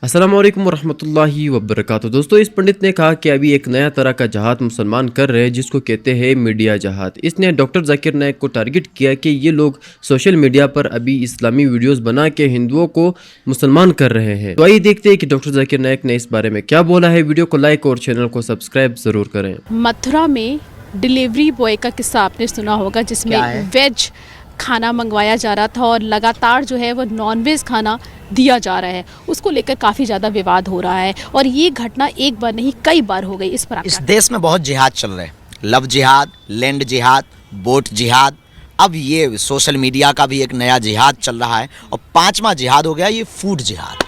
अस्सलामुअलैकुम वरहमतुल्लाहि वबरकातुहू। दोस्तों, इस पंडित ने कहा कि अभी एक नया तरह का जहाद मुसलमान कर रहे हैं जिसको कहते हैं मीडिया जहाद। इसने डॉक्टर जाकिर नाइक को टारगेट किया कि ये लोग सोशल मीडिया पर अभी इस्लामी वीडियोस बना के हिंदुओं को मुसलमान कर रहे हैं। तो आइए देखते हैं कि डॉक्टर जाकिर नाइक ने इस बारे में क्या बोला है। वीडियो को लाइक और चैनल को सब्सक्राइब जरूर करें। मथुरा में डिलीवरी बॉय का किस्सा आपने सुना होगा जिसमें वेज खाना मंगवाया जा रहा था और लगातार जो है वो नॉनवेज खाना दिया जा रहा है, उसको लेकर काफ़ी ज़्यादा विवाद हो रहा है। और ये घटना एक बार नहीं कई बार हो गई। इस देश में बहुत जिहाद चल रहे हैं, लव जिहाद, लैंड जिहाद, बोट जिहाद। अब ये सोशल मीडिया का भी एक नया जिहाद चल रहा है और पांचवा जिहाद हो गया ये फूड जिहाद।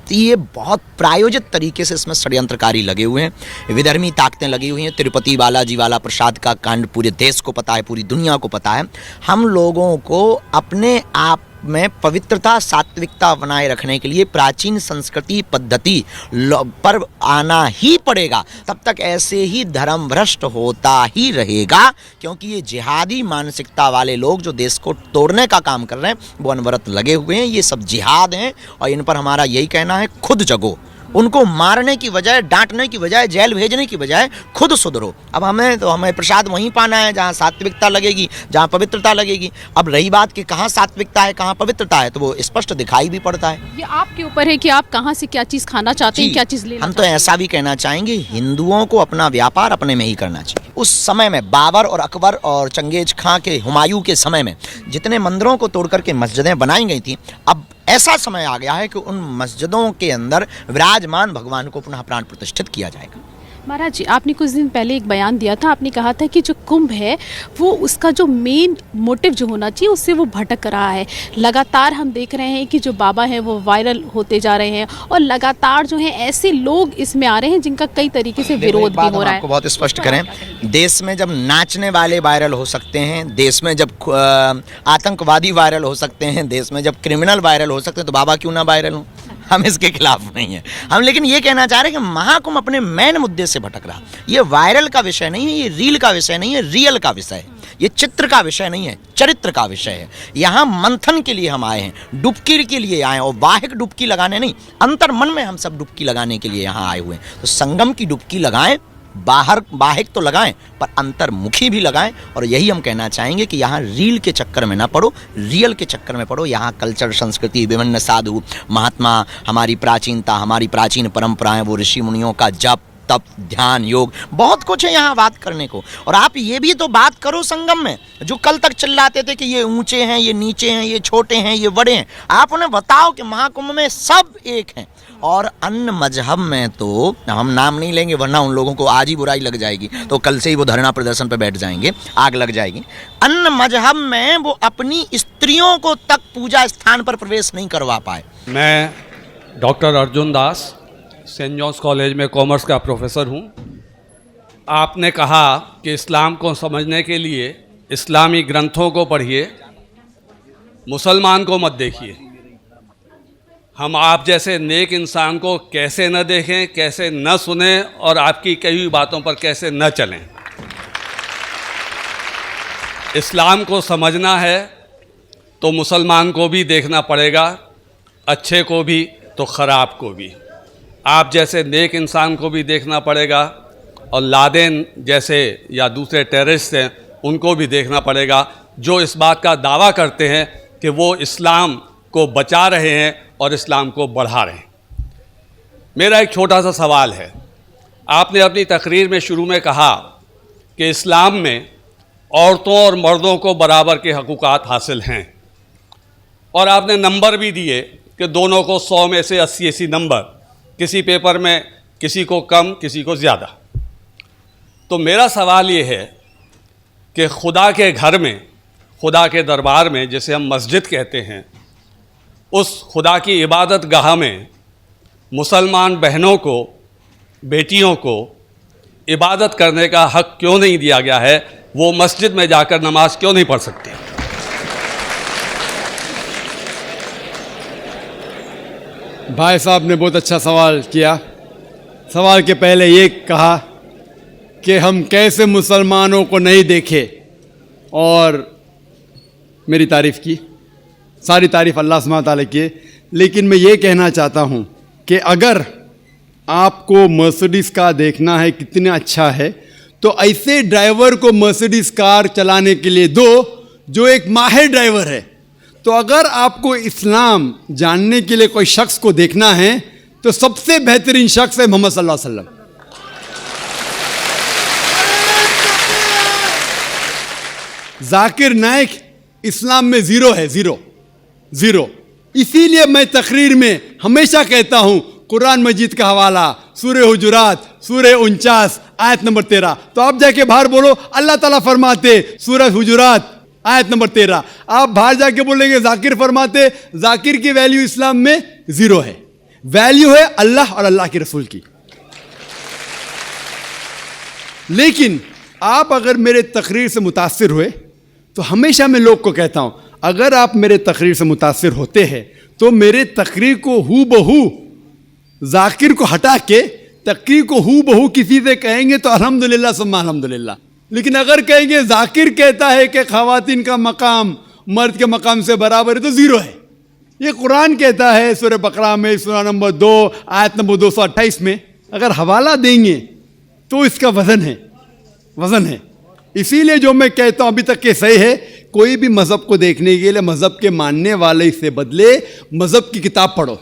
तो ये बहुत प्रायोजित तरीके से इसमें षड्यंत्रकारी लगे हुए हैं, विधर्मी ताकतें लगी हुई हैं। तिरुपति बालाजी वाला प्रसाद का कांड पूरे देश को पता है, पूरी दुनिया को पता है। हम लोगों को अपने आप में पवित्रता, सात्विकता बनाए रखने के लिए प्राचीन संस्कृति पद्धति पर आना ही पड़ेगा। तब तक ऐसे ही धर्म भ्रष्ट होता ही रहेगा, क्योंकि ये जिहादी मानसिकता वाले लोग जो देश को तोड़ने का काम कर रहे हैं वो अनवरत लगे हुए हैं। ये सब जिहाद हैं और इन पर हमारा यही कहना है, खुद जगो। उनको मारने की बजाय, डांटने की बजाय, जेल भेजने की बजाय खुद सुधरो। अब हमें प्रसाद वहीं पाना है जहाँ सात्विकता लगेगी, जहाँ पवित्रता लगेगी। अब रही बात कि कहाँ सात्विकता है, कहाँ पवित्रता है, तो वो स्पष्ट दिखाई भी पड़ता है। ये आपके ऊपर है कि आप कहाँ से क्या चीज़ खाना चाहते हैं, क्या चीज़ लेना हम तो ऐसा भी कहना चाहेंगे, हिंदुओं को अपना व्यापार अपने में ही करना चाहिए। उस समय में बाबर और अकबर और चंगेज खां के, हुमायूं के समय में जितने मंदिरों को तोड़ करके मस्जिदें बनाई गई थी, अब ऐसा समय आ गया है कि उन मस्जिदों के अंदर विराजमान भगवान को पुनः प्राण प्रतिष्ठित किया जाएगा। महाराज जी, आपने कुछ दिन पहले एक बयान दिया था। आपने कहा था कि जो कुंभ है वो उसका जो मेन मोटिव जो होना चाहिए उससे वो भटक रहा है। लगातार हम देख रहे हैं कि जो बाबा हैं वो वायरल होते जा रहे हैं और लगातार जो है ऐसे लोग इसमें आ रहे हैं जिनका कई तरीके से विरोध भी हो रहा है। आपको बहुत स्पष्ट करें, देश में जब नाचने वाले वायरल हो सकते हैं, देश में जब आतंकवादी वायरल हो सकते हैं, देश में जब क्रिमिनल वायरल हो सकते हैं, तो बाबा क्यों ना वायरल हो? हम इसके खिलाफ नहीं है। हम लेकिन ये कहना चाह रहे हैं कि महाकुंभ अपने मेन मुद्दे से भटक रहा। ये वायरल का विषय नहीं है, ये रील का विषय नहीं है, रियल का विषय है। ये चित्र का विषय नहीं है, चरित्र का विषय है। यहाँ मंथन के लिए हम आए हैं, डुबकी के लिए आए हैं, और बाहिक डुबकी लगाने नहीं, अंतर मन में हम सब डुबकी लगाने के लिए यहाँ आए हुए हैं। तो संगम की डुबकी लगाएं, बाहर बाहिक तो लगाएं पर अंतर्मुखी भी लगाएं। और यही हम कहना चाहेंगे कि यहाँ रील के चक्कर में ना पड़ो, रियल के चक्कर में पड़ो। यहाँ कल्चर, संस्कृति, विभिन्न साधु महात्मा, हमारी प्राचीनता, हमारी प्राचीन परंपराएं, वो ऋषि मुनियों का जप तप ध्यान योग, बहुत कुछ है यहाँ बात करने को। और आप ये भी तो बात करो संगम में, जो कल तक चिल्लाते थे कि ये ऊंचे हैं, ये नीचे हैं, ये छोटे हैं, ये बड़े हैं, आप उन्हें बताओ कि महाकुंभ में सब एक हैं। और अन्य मजहब में तो हम नाम नहीं लेंगे वरना उन लोगों को आज ही बुराई लग जाएगी, तो कल से ही वो धरना प्रदर्शन पर बैठ जाएंगे, आग लग जाएगी। अन्य मजहब में वो अपनी स्त्रियों को तक पूजा स्थान पर प्रवेश नहीं करवा पाए। मैं doctor Arjun Das, Saint Johns college में कॉमर्स का प्रोफेसर हूँ। आपने कहा कि इस्लाम को समझने के लिए इस्लामी ग्रंथों को पढ़िए, मुसलमान को मत देखिए। हम आप जैसे नेक इंसान को कैसे न देखें, कैसे न सुने और आपकी कही हुई बातों पर कैसे न चलें। इस्लाम को समझना है तो मुसलमान को भी देखना पड़ेगा, अच्छे को भी तो ख़राब को भी। आप जैसे नेक इंसान को भी देखना पड़ेगा और लादेन जैसे या दूसरे टेररिस्ट हैं उनको भी देखना पड़ेगा, जो इस बात का दावा करते हैं कि वो इस्लाम को बचा रहे हैं और इस्लाम को बढ़ा रहे हैं। मेरा एक छोटा सा सवाल है। आपने अपनी तकरीर में शुरू में कहा कि इस्लाम में औरतों और मर्दों को बराबर के हकूक़ात हासिल हैं, और आपने नंबर भी दिए कि दोनों को 100 में से 80 नंबर, किसी पेपर में किसी को कम किसी को ज़्यादा। तो मेरा सवाल ये है कि खुदा के घर में, खुदा के दरबार में, जिसे हम मस्जिद कहते हैं, उस खुदा की इबादत गाह में मुसलमान बहनों को, बेटियों को इबादत करने का हक क्यों नहीं दिया गया है? वो मस्जिद में जाकर नमाज क्यों नहीं पढ़ सकती? भाई साहब ने बहुत अच्छा सवाल किया। सवाल के पहले ये कहा कि हम कैसे मुसलमानों को नहीं देखें, और मेरी तारीफ़ की, सारी तारीफ़ अल्लाह सुब्हानहू व तआला की। लेकिन मैं ये कहना चाहता हूँ कि अगर आपको मर्सिडीज़ कार देखना है कितना अच्छा है, तो ऐसे ड्राइवर को मर्सिडीज़ कार चलाने के लिए दो जो एक माहिर ड्राइवर है। तो अगर आपको इस्लाम जानने के लिए कोई शख्स को देखना है तो सबसे बेहतरीन शख्स है मोहम्मद सल्लल्लाहु अलैहि वसल्लम। जाकिर नाइक इस्लाम में ज़ीरो है, ज़ीरो। इसीलिए मैं तकरीर में हमेशा कहता हूं कुरान मजीद का हवाला सूरह हुजुरात सूरह 49 आयत नंबर 13। तो आप जाके बाहर बोलो अल्लाह ताला फरमाते सूरह हुजुरात आयत नंबर 13। आप बाहर जाके बोलेंगे जाकिर फरमाते, जाकिर की वैल्यू इस्लाम में ज़ीरो है। वैल्यू है अल्लाह और अल्लाह के रसूल की। लेकिन आप अगर मेरे तकरीर से मुतासिर हुए तो हमेशा मैं लोग को कहता हूं अगर आप मेरे तकरीर से मुतासिर होते हैं तो मेरे तकरीर को हू बहू जाकिर को हटा के तकरीर को हू बहू किसी से कहेंगे तो अल्हम्दुलिल्लाह सुम्मा अल्हम्दुलिल्लाह। लेकिन अगर कहेंगे जाकिर कहता है कि ख़वातीन का मकाम मर्द के मकाम से बराबर है तो ज़ीरो है। ये कुरान कहता है सूरह बकरा में सूरह नंबर 2 आयत नंबर 228 में। अगर हवाला देंगे तो इसका वज़न है। इसीलिए जो मैं कहता हूँ अभी तक के सही है, कोई भी मज़हब को देखने के लिए मज़हब के मानने वाले से बदले मज़हब की किताब पढ़ो।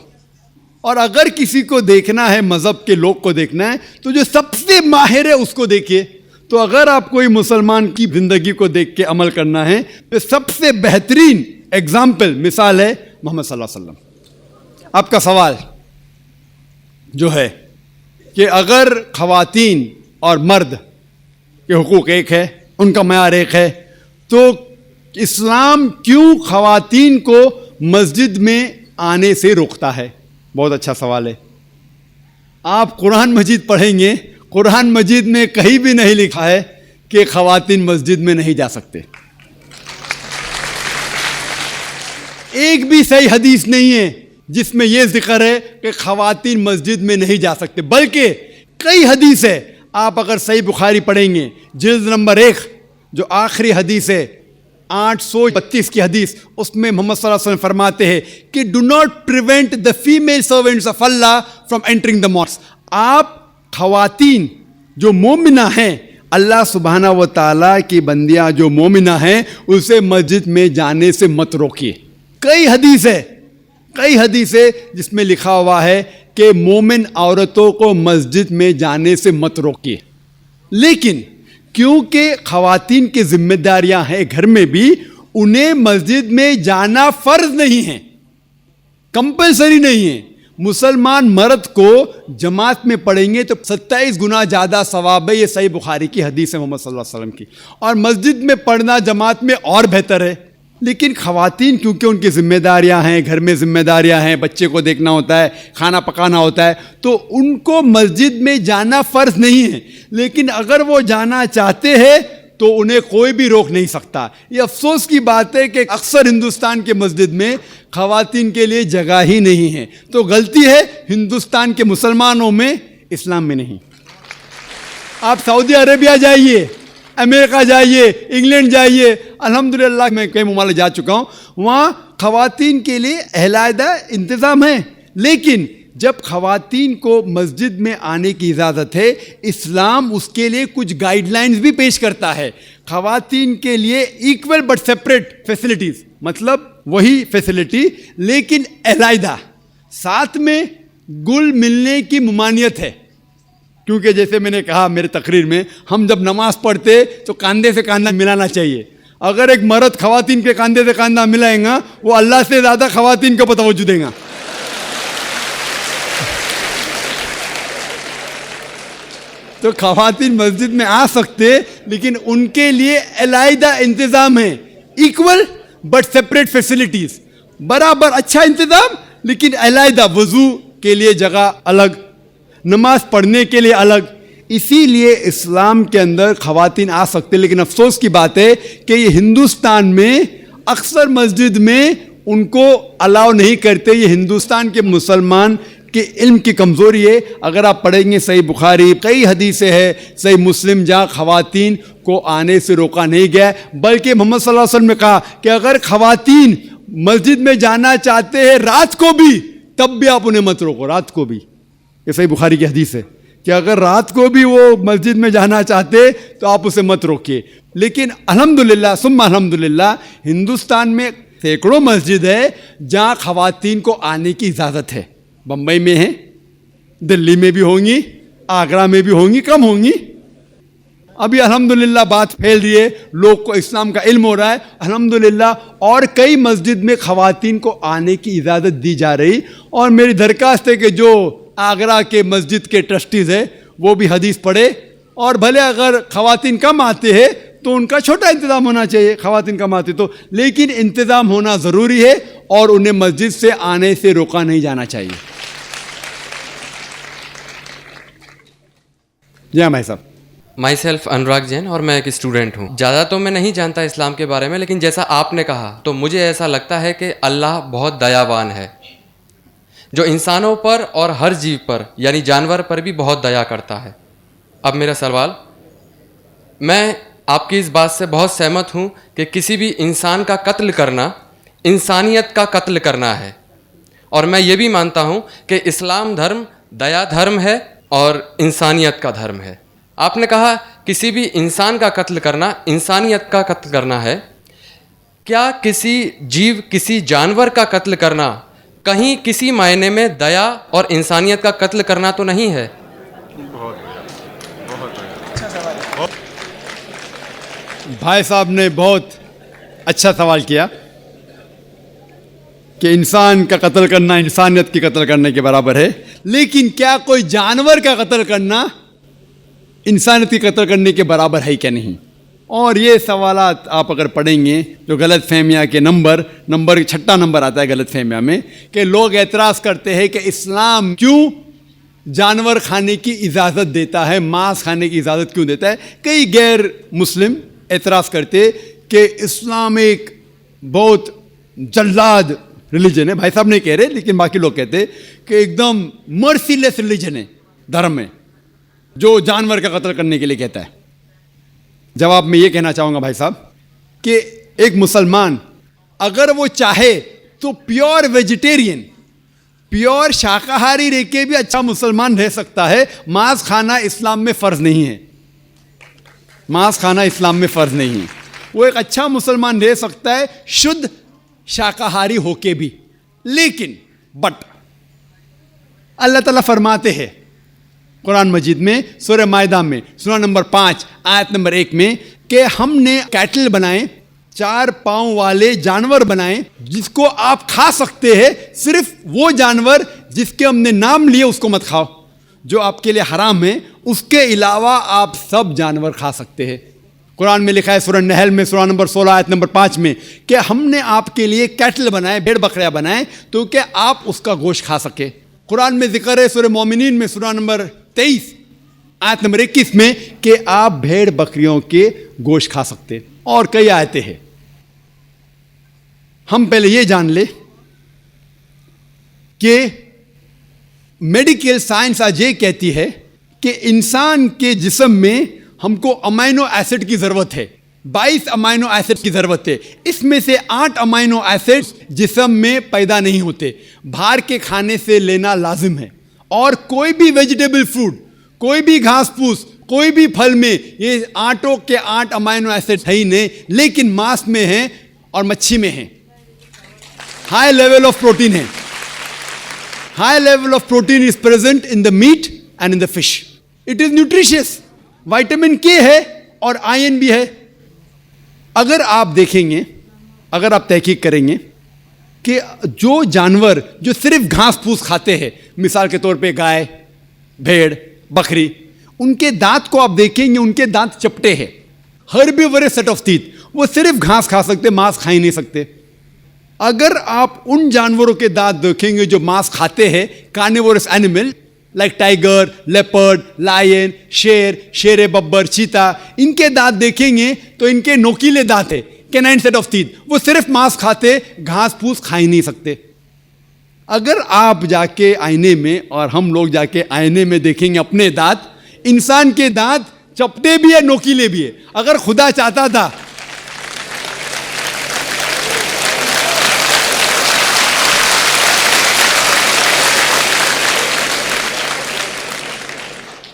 और अगर किसी को देखना है मज़हब के लोग को देखना है तो जो सबसे माहिर है उसको देखिए। तो अगर आप कोई मुसलमान की ज़िंदगी को देख के अमल करना है तो सबसे बेहतरीन एग्जाम्पल मिसाल है मोहम्मद सल्लल्लाहु अलैहि वसल्लम। आपका सवाल जो है कि अगर ख़वातीन और मर्द के हुकूक एक है, उनका मयार एक है, तो इस्लाम क्यों ख़वातीन को मस्जिद में आने से रोकता है? बहुत अच्छा सवाल है। आप कुरान मजीद पढ़ेंगे, कुरान मजीद में कहीं भी नहीं लिखा है कि ख़वातीन मस्जिद में नहीं जा सकते। एक भी सही हदीस नहीं है जिसमें यह जिक्र है कि ख़वातीन मस्जिद में नहीं जा सकते, बल्कि कई हदीस है। आप अगर सही बुखारी पढ़ेंगे जिल्द नंबर 1 जो आखिरी हदीस है 832 की हदीस, उसमें मोहम्मद सल्लल्लाहु अलैहि वसल्लम फरमाते हैं कि do not prevent the female servants of Allah from entering the mosque. आप ख़वातीन जो मोमिना हैं, अल्लाह सुब्हाना व तआला की बंदियां जो मोमिना हैं, उसे मस्जिद में जाने से मत रोकिए। कई हदीस है जिसमें लिखा हुआ है कि मोमिन औरतों को मस्जिद में जाने से मत रोकिए। लेकिन क्योंकि ख़वातीन की जिम्मेदारियां हैं घर में भी, उन्हें मस्जिद में जाना फ़र्ज नहीं है, कंपलसरी नहीं है। मुसलमान मर्द को जमात में पढ़ेंगे तो 27 गुना ज़्यादा सवाब है। ये सही बुखारी की हदीस है मोहम्मद सल्लल्लाहु अलैहि वसल्लम की। और मस्जिद में पढ़ना जमात में और बेहतर है। लेकिन ख़वातीन क्योंकि उनकी जिम्मेदारियां हैं, घर में जिम्मेदारियां हैं, बच्चे को देखना होता है, खाना पकाना होता है, तो उनको मस्जिद में जाना फ़र्ज नहीं है। लेकिन अगर वो जाना चाहते हैं तो उन्हें कोई भी रोक नहीं सकता। ये अफसोस की बात है कि अक्सर हिंदुस्तान के मस्जिद में ख़वातीन के लिए जगह ही नहीं है। तो गलती है हिंदुस्तान के मुसलमानों में, इस्लाम में नहीं। आप सऊदी अरेबिया जाइए, अमेरिका जाइए, इंग्लैंड जाइए, अल्हम्दुलिल्लाह मैं कई ममालिक जा चुका हूँ, वहाँ ख़वातीन के लिए अलहदा इंतज़ाम है। लेकिन जब ख़वातीन को मस्जिद में आने की इजाज़त है, इस्लाम उसके लिए कुछ गाइडलाइंस भी पेश करता है। ख़वातीन के लिए इक्वल बट सेपरेट फैसिलिटीज़, मतलब वही फैसिलिटी लेकिन अलहदा, साथ में गुल मिलने की ममानियत है। क्योंकि जैसे मैंने कहा मेरे तकरीर में, हम जब नमाज पढ़ते तो कंधे से कंधा मिलाना चाहिए। अगर एक मर्द ख़वातीन के कंधे से कंधा मिलाएगा, वो अल्लाह से ज़्यादा ख़वातीन को तवज्जो देगा। तो ख़वातीन मस्जिद में आ सकते, लेकिन उनके लिए अलहदा इंतज़ाम है। इक्वल बट सेपरेट फैसिलिटीज़, बराबर अच्छा इंतज़ाम, लेकिन अलहदा, वज़ू के लिए जगह अलग, नमाज पढ़ने के लिए अलग। इसीलिए इस्लाम के अंदर ख़वातीन आ सकते। लेकिन अफसोस की बात है कि ये हिंदुस्तान में अक्सर मस्जिद में उनको अलाउ नहीं करते। ये हिंदुस्तान के मुसलमान के इल्म की कमज़ोरी है। अगर आप पढ़ेंगे सही बुखारी, कई हदीसें हैं, सही मुस्लिम, जहाँ ख़वातीन को आने से रोका नहीं गया, बल्कि मोहम्मद सल्लल्लाहु अलैहि वसल्लम ने कहा कि अगर ख़वातीन मस्जिद में जाना चाहते हैं रात को भी, तब भी आप उन्हें मत रोको, रात को भी। ये सही बुखारी की हदीस है कि अगर रात को भी वो मस्जिद में जाना चाहते तो आप उसे मत रोकिए। लेकिन अल्हम्दुलिल्लाह सुम्मा अल्हम्दुलिल्लाह, हिंदुस्तान में सैकड़ों मस्जिद है जहाँ ख़वातीन को आने की इजाज़त है। बम्बई में है, दिल्ली में भी होंगी, आगरा में भी होंगी, कम होंगी। अभी अल्हम्दुलिल्लाह बात फैल रही है, लोग को इस्लाम का इल्म हो रहा है अल्हम्दुलिल्लाह, और कई मस्जिद में ख़वातीन को आने की इजाज़त दी जा रही। और मेरी दरख्वास्त है कि जो आगरा के मस्जिद के ट्रस्टीज़ है वो भी हदीस पढ़े, और भले अगर ख़वातीन कम आते हैं तो उनका छोटा इंतज़ाम होना चाहिए, ख़वातीन कम आते तो, लेकिन इंतज़ाम होना ज़रूरी है और उन्हें मस्जिद से आने से रोका नहीं जाना चाहिए। जी हाँ भाई साहब। माई सेल्फ अनुराग जैन और मैं एक स्टूडेंट हूँ। ज़्यादा तो मैं नहीं जानता इस्लाम के बारे में, लेकिन जैसा आपने कहा तो मुझे ऐसा लगता है कि अल्लाह बहुत दयावान है, जो इंसानों पर और हर जीव पर यानी जानवर पर भी बहुत दया करता है। अब मेरा सवाल, मैं आपकी इस बात से बहुत सहमत हूँ कि किसी भी इंसान का कत्ल करना इंसानियत का कत्ल करना है, और मैं ये भी मानता हूँ कि इस्लाम धर्म दया धर्म है और इंसानियत का धर्म है। आपने कहा किसी भी इंसान का कत्ल करना इंसानियत का कत्ल करना है। क्या किसी जीव, किसी जानवर का कत्ल करना कहीं किसी मायने में दया और इंसानियत का कत्ल करना तो नहीं है? भाई साहब ने बहुत अच्छा सवाल किया कि इंसान का कत्ल करना इंसानियत की कत्ल करने के बराबर है, लेकिन क्या कोई जानवर का कत्ल करना इंसानियत की कत्ल करने के बराबर है क्या नहीं? और ये सवालात आप अगर पढ़ेंगे जो गलत फहमियाँ के नंबर 6 नंबर आता है गलत फहमिया में, कि लोग एतराज़ करते हैं कि इस्लाम क्यों जानवर खाने की इजाज़त देता है, मांस खाने की इजाज़त क्यों देता है। कई गैर मुस्लिम एतराज़ करते कि इस्लाम एक बहुत जल्लाद रिलीजन है। भाई साहब नहीं कह रहे, लेकिन बाकी लोग कहते कि एकदम मर्सीलेस रिलीजन है, धर्म है जो जानवर का कत्ल करने के लिए कहता है। जवाब में ये कहना चाहूँगा भाई साहब कि एक मुसलमान अगर वो चाहे तो प्योर वेजिटेरियन, प्योर शाकाहारी रह के भी अच्छा मुसलमान रह सकता है। मांस खाना इस्लाम में फ़र्ज़ नहीं है, मांस खाना इस्लाम में फ़र्ज़ नहीं है। वो एक अच्छा मुसलमान रह सकता है शुद्ध शाकाहारी होके भी। लेकिन बट अल्लाह ताला फरमाते हैं कुरान मजीद में सूरह मायदा में सूरह नंबर 5 आयत नंबर 1 में कि हमने कैटल बनाए, 4 पाँव वाले जानवर बनाए जिसको आप खा सकते हैं। सिर्फ वो जानवर जिसके हमने नाम लिए उसको मत खाओ, जो आपके लिए हराम है। उसके अलावा आप सब जानवर खा सकते हैं। कुरान में लिखा है सूरह नहल में सूरह नंबर 16 आयत नंबर 5 में कि हमने आपके लिए कैटल बनाए, भेड़ बकरियां बनाए तो कि आप उसका गोश्त खा सके। कुरान में जिक्र है सूरह मोमिनीन में सूरह नंबर 23 आयत नंबर 21 में कि आप भेड़ बकरियों के गोश्त खा सकते, और कई आयतें हैं। हम पहले ये जान ले कि मेडिकल साइंस आज ये कहती है कि इंसान के जिस्म में हमको अमाइनो एसिड की ज़रूरत है, 22 अमाइनो एसिड की ज़रूरत है। इसमें से 8 अमाइनो एसिड जिस्म में पैदा नहीं होते, बाहर के खाने से लेना लाजिम है। और कोई भी वेजिटेबल फ्रूट, कोई भी घास फूस, कोई भी फल में ये 8 के 8 अमाइनो एसिड है ही नहीं, लेकिन मांस में है और मच्छी में है। हाई लेवल ऑफ प्रोटीन है, high level of protein is present in the meat and in the fish. It is nutritious, vitamin K है और आयरन भी है। अगर आप देखेंगे, अगर आप तहकीक करेंगे कि जो जानवर जो सिर्फ घास फूस खाते हैं, मिसाल के तौर पे गाय, भेड़, बकरी, उनके दांत को आप देखेंगे, उनके दांत चपटे हैं, हर्बीवोरस सेट ऑफ टीथ। वो सिर्फ घास खा सकते, मांस खा ही नहीं सकते। अगर आप उन जानवरों के दांत देखेंगे जो मांस खाते हैं, carnivorous animal like tiger, leopard, lion, शेर, शेर बब्बर, चीता, इनके दांत देखेंगे तो इनके नोकीले दांत है, कैनाइन सेट ऑफ टीथ। वो सिर्फ मांस खाते, घास फूस खा ही नहीं सकते। अगर आप जाके आईने में और हम लोग जाके आईने में देखेंगे अपने दांत, इंसान के दांत चपटे भी है, नोकीले भी है। अगर खुदा चाहता था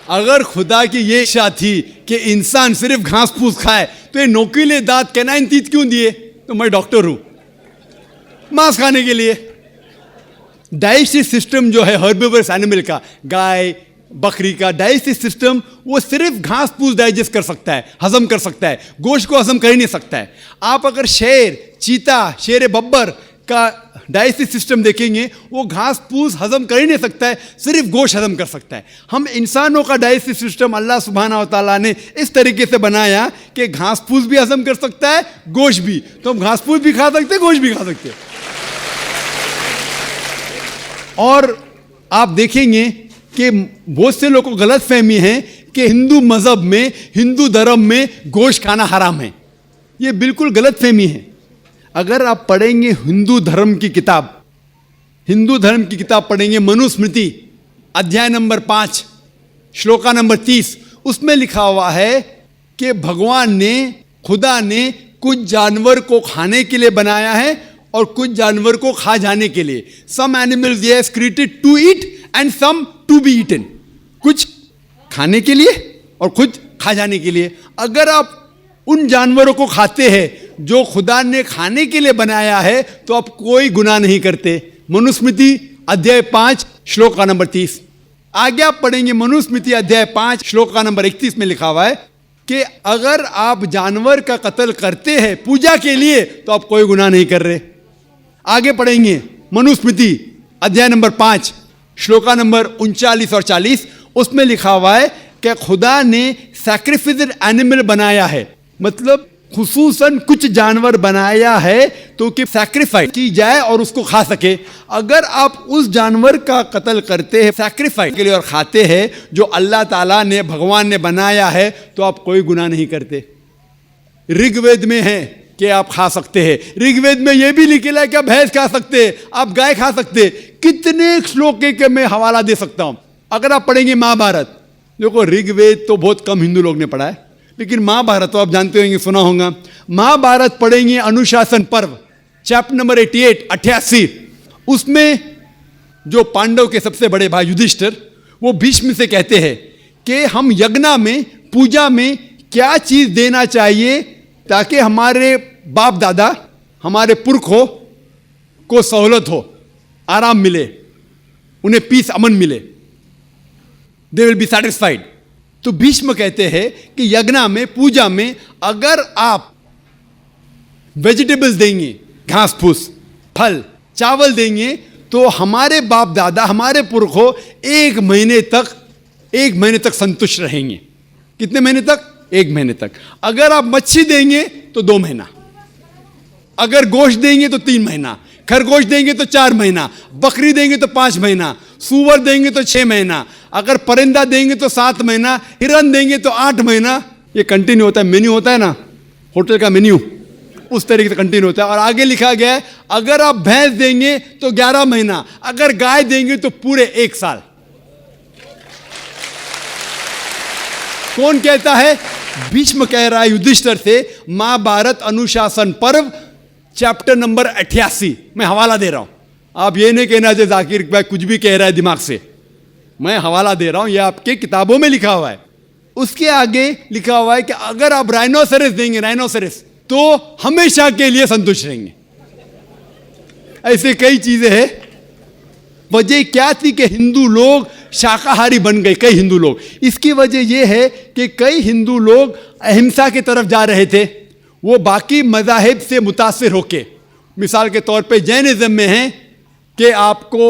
अगर खुदा की ये इच्छा थी कि इंसान सिर्फ घास फूस खाए तो ये नोकीले दांत कैनाइन टीथ क्यों दिए? तो मैं डॉक्टर हूं, मांस खाने के लिए। डाइजेस्टिव सिस्टम जो है हर्बिवरस एनिमल का, गाय बकरी का डाइजेस्टिव सिस्टम, वो सिर्फ घास फूस डाइजेस्ट कर सकता है, हजम कर सकता है, गोश्त को हजम कर ही नहीं सकता है। आप अगर शेर, चीता, शेर बब्बर का डाइजेस्टिव सिस्टम देखेंगे, वो घास फूस हजम कर ही नहीं सकता है, सिर्फ गोश्त हजम कर सकता है। हम इंसानों का डाइजेस्टिव सिस्टम अल्लाह सुब्हाना व तआला ने इस तरीके से बनाया कि घास फूस भी हजम कर सकता है, गोश्त भी। तो हम घास फूस भी खा सकते हैं, गोश्त भी खा सकते हैं। और आप देखेंगे कि बहुत से लोगों को गलत फहमी है कि हिंदू मजहब में, हिंदू धर्म में गोश्त खाना हराम है। ये बिल्कुल गलत फहमी है। अगर आप पढ़ेंगे हिंदू धर्म की किताब, हिंदू धर्म की किताब पढ़ेंगे, मनुस्मृति अध्याय नंबर 5 श्लोका नंबर 30, उसमें लिखा हुआ है कि भगवान ने, खुदा ने कुछ जानवर को खाने के लिए बनाया है और कुछ जानवर को खा जाने के लिए। Some animals they have created to eat and some to be eaten. कुछ खाने के लिए और कुछ खा जाने के लिए। अगर आप उन जानवरों को खाते हैं जो खुदा ने खाने के लिए बनाया है तो आप कोई गुनाह नहीं करते। मनुस्मृति अध्याय 5 श्लोक का नंबर 30। आगे आप पढ़ेंगे मनुस्मृति अध्याय 5 श्लोक का नंबर 31 में लिखा हुआ है कि अगर आप जानवर का कत्ल करते हैं पूजा के लिए तो आप कोई गुनाह नहीं कर रहे। आगे पढ़ेंगे मनुस्मृति अध्याय नंबर 5 श्लोका नंबर 39 और 40, उसमें लिखा हुआ है कि खुदा ने सैक्रिफिस्ड एनिमल बनाया है, मतलब खुसूसन कुछ जानवर बनाया है तो कि सैक्रिफाइस की जाए और उसको खा सके। अगर आप उस जानवर का कत्ल करते हैं सैक्रिफाइस के लिए और खाते हैं जो अल्लाह ताला ने, भगवान ने बनाया है, तो आप कोई गुनाह नहीं करते। ऋग्वेद में है कि आप खा सकते हैं। ऋग्वेद में यह भी लिखा है कि आप भैंस खा सकते हैं, आप गाय खा सकते हैं। कितने श्लोक के मैं हवाला दे सकता हूं। अगर आप पढ़ेंगे महाभारत, देखो ऋग्वेद तो बहुत कम हिंदू लोग ने पढ़ा है, लेकिन महाभारत तो आप जानते होंगे, सुना होगा। महाभारत पढ़ेंगे अनुशासन पर्व चैप्टर नंबर 88, उसमें जो पांडव के सबसे बड़े भाई युधिष्ठिर, वो भीष्म से कहते हैं कि हम यज्ञ में, पूजा में क्या चीज देना चाहिए ताकि हमारे बाप दादा, हमारे पुरखों को सहूलत हो, आराम मिले, उन्हें पीस, अमन मिले, दे विल बी सेटिस्फाइड। तो भीष्म कहते हैं कि यज्ञ में, पूजा में अगर आप वेजिटेबल्स देंगे, घास फूस, फल, चावल देंगे तो हमारे बाप दादा, हमारे पुरखों 1 महीने तक संतुष्ट रहेंगे। कितने महीने तक? 1 महीने तक। अगर आप मच्छी देंगे तो 2 महीना, अगर गोश्त देंगे तो 3 महीना, खरगोश देंगे तो 4 महीना, बकरी देंगे तो 5 महीना, सूअर देंगे तो 6 महीना, अगर परिंदा देंगे तो 7 महीना, हिरन देंगे तो 8 महीना। ये कंटिन्यू होता है, मेन्यू होता है ना, होटल का मेन्यू, उस तरीके से कंटिन्यू होता है। और आगे लिखा गया है अगर आप भैंस देंगे तो 11 महीना, अगर गाय देंगे तो पूरे 1 साल। कौन कहता है? भीष्म कह रहा है युधिष्ठिर से, महाभारत अनुशासन पर्व चैप्टर नंबर 88। मैं हवाला दे रहा हूं, आप ये नहीं कहना चाहिए जाकिर भाई कुछ भी कह रहा है दिमाग से, मैं हवाला दे रहा हूं, ये आपके किताबों में लिखा हुआ है। उसके आगे लिखा हुआ है कि अगर आप राइनोसेरस देंगे, राइनोसेरस, तो हमेशा के लिए संतुष्ट रहेंगे। ऐसे कई चीजें हैं। वजह क्या थी कि हिंदू लोग शाकाहारी बन गए, कई हिंदू लोग। इसकी वजह यह है कि कई हिंदू लोग अहिंसा की तरफ जा रहे थे, वो बाकी मज़ाहिब से मुतासिर होके, मिसाल के तौर पे जैनिज्म में है कि आपको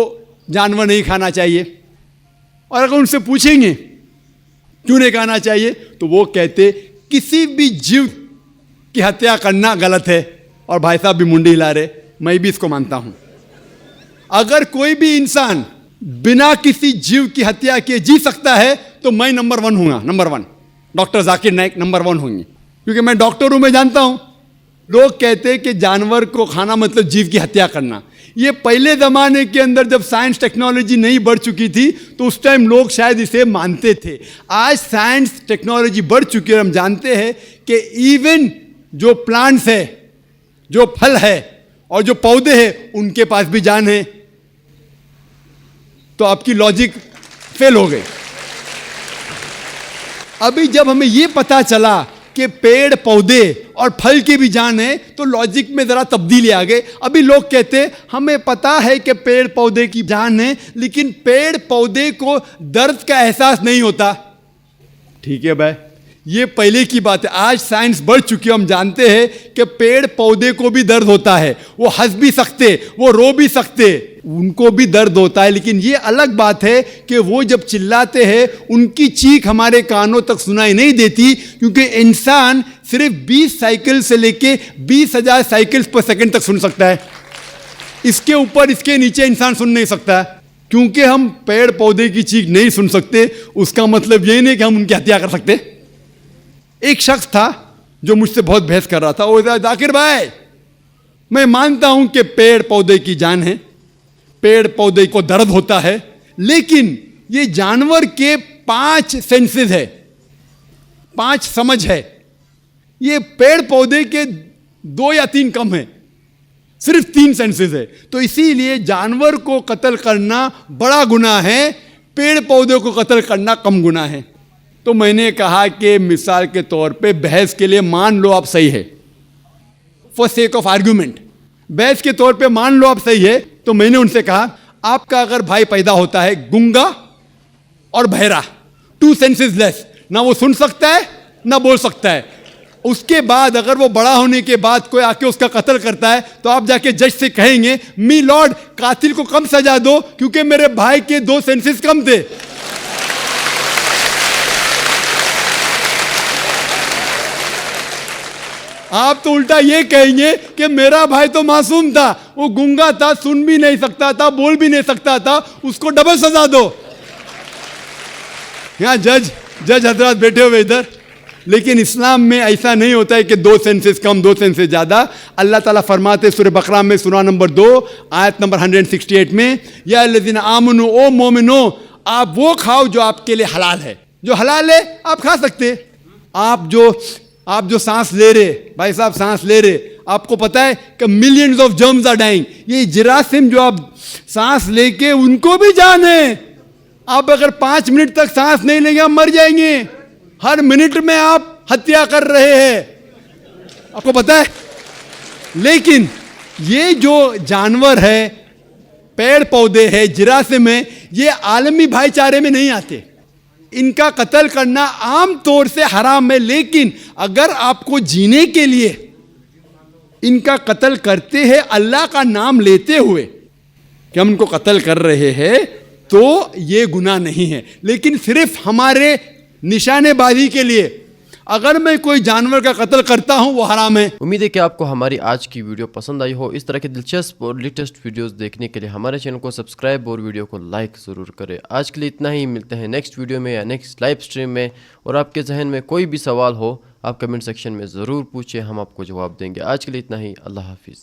जानवर नहीं खाना चाहिए, और अगर उनसे पूछेंगे क्यों नहीं खाना चाहिए तो वो कहते किसी भी जीव की हत्या करना गलत है। और भाई साहब भी मुंडी हिला रहे, मैं भी इसको मानता हूं। अगर कोई भी इंसान बिना किसी जीव की हत्या किए जी सकता है तो मैं नंबर 1 हूँगा, number 1। Doctor Zakir Naik number 1 होंगे, क्योंकि मैं डॉक्टर हूँ, मैं जानता हूँ। लोग कहते हैं कि जानवर को खाना मतलब जीव की हत्या करना। ये पहले ज़माने के अंदर जब साइंस टेक्नोलॉजी नहीं बढ़ चुकी थी तो उस टाइम लोग शायद इसे मानते थे। आज साइंस टेक्नोलॉजी बढ़ चुकी है, हम जानते हैं कि इवन जो प्लांट्स है, जो फल है और जो पौधे हैं, उनके पास भी जान है। तो आपकी लॉजिक फेल हो गई। अभी जब हमें ये पता चला कि पेड़ पौधे और फल की भी जान है, तो लॉजिक में ज़रा तब्दीली आ गई। अभी लोग कहते हैं हमें पता है कि पेड़ पौधे की जान है, लेकिन पेड़ पौधे को दर्द का एहसास नहीं होता। ठीक है भाई, ये पहले की बात है। आज साइंस बढ़ चुकी है, हम जानते हैं कि पेड़ पौधे को भी दर्द होता है। वो हंस भी सकते, वो रो भी सकते, उनको भी दर्द होता है। लेकिन ये अलग बात है कि वो जब चिल्लाते हैं उनकी चीख हमारे कानों तक सुनाई नहीं देती, क्योंकि इंसान सिर्फ 20 साइकिल से लेके 20,000 साइकिल्स पर सेकंड तक सुन सकता है। इसके ऊपर इसके नीचे इंसान सुन नहीं सकता। क्योंकि हम पेड़ पौधे की चीख नहीं सुन सकते, उसका मतलब ये नहीं कि हम उनकी हत्या कर सकते। एक शख्स था जो मुझसे बहुत बहस कर रहा था। वो जाकिर भाई, मैं मानता हूं कि पेड़ पौधे की जान है, पेड़ पौधे को दर्द होता है, लेकिन ये जानवर के 5 सेंसेस है, 5 समझ है। ये पेड़ पौधे के 2 या 3 कम है, सिर्फ 3 सेंसेस है। तो इसीलिए जानवर को कत्ल करना बड़ा गुनाह है, पेड़ पौधे को कत्ल करना कम गुनाह है। तो मैंने कहा कि मिसाल के तौर पे बहस के लिए मान लो आप सही है, फॉर सेक ऑफ आर्ग्यूमेंट, बहस के तौर पे मान लो आप सही है। तो मैंने उनसे कहा आपका अगर भाई पैदा होता है गूंगा और बहरा, 2 सेंसेस लेस, ना वो सुन सकता है ना बोल सकता है, उसके बाद अगर वो बड़ा होने के बाद कोई आके उसका कत्ल करता है, तो आप जाके जज से कहेंगे मी लॉर्ड कातिल को कम सजा दो क्योंकि मेरे भाई के 2 सेंसेस कम थे। आप तो उल्टा ये कहेंगे कि मेरा भाई तो मासूम था, वो गूंगा था, सुन भी नहीं सकता था, बोल भी नहीं सकता था, उसको डबल सजा दो। यहाँ जज हजरात बैठे हुए इधर। लेकिन इस्लाम में ऐसा नहीं होता है कि 2 सेंसेस कम 2 सेंसेस ज़्यादा। अल्लाह ताला फरमाते सूरह बकरा में सूरा नंबर 2 आयत नंबर 168 में, या अल्लज़ीना आमनू, ओ मोमिनो, आप वो खाओ जो आपके लिए हलाल है। जो हलाल है आप खा सकते। आप जो सांस ले रहे, भाई साहब सांस ले रहे, आपको पता है कि millions of germs are dying. ये जरासीम जो आप सांस लेके, उनको भी जान है। आप अगर 5 मिनट तक सांस नहीं लेंगे आप मर जाएंगे। हर मिनट में आप हत्या कर रहे हैं, आपको पता है। लेकिन ये जो जानवर है, पेड़ पौधे है, जरासीम है, ये आलमी भाईचारे में नहीं आते। इनका कत्ल करना आम तौर से हराम है। लेकिन अगर आपको जीने के लिए इनका कत्ल करते हैं अल्लाह का नाम लेते हुए कि हम इनको कत्ल कर रहे हैं, तो ये गुनाह नहीं है। लेकिन सिर्फ हमारे निशानेबाजी के लिए अगर मैं कोई जानवर का कत्ल करता हूं, वो हराम है। उम्मीद है कि आपको हमारी आज की वीडियो पसंद आई हो। इस तरह के दिलचस्प और लेटेस्ट वीडियोस देखने के लिए हमारे चैनल को सब्सक्राइब और वीडियो को लाइक ज़रूर करें। आज के लिए इतना ही, मिलते हैं नेक्स्ट वीडियो में या नेक्स्ट लाइव स्ट्रीम में। और आपके जहन में कोई भी सवाल हो आप कमेंट सेक्शन में ज़रूर पूछें, हम आपको जवाब देंगे। आज के लिए इतना ही, अल्लाह हाफिज़।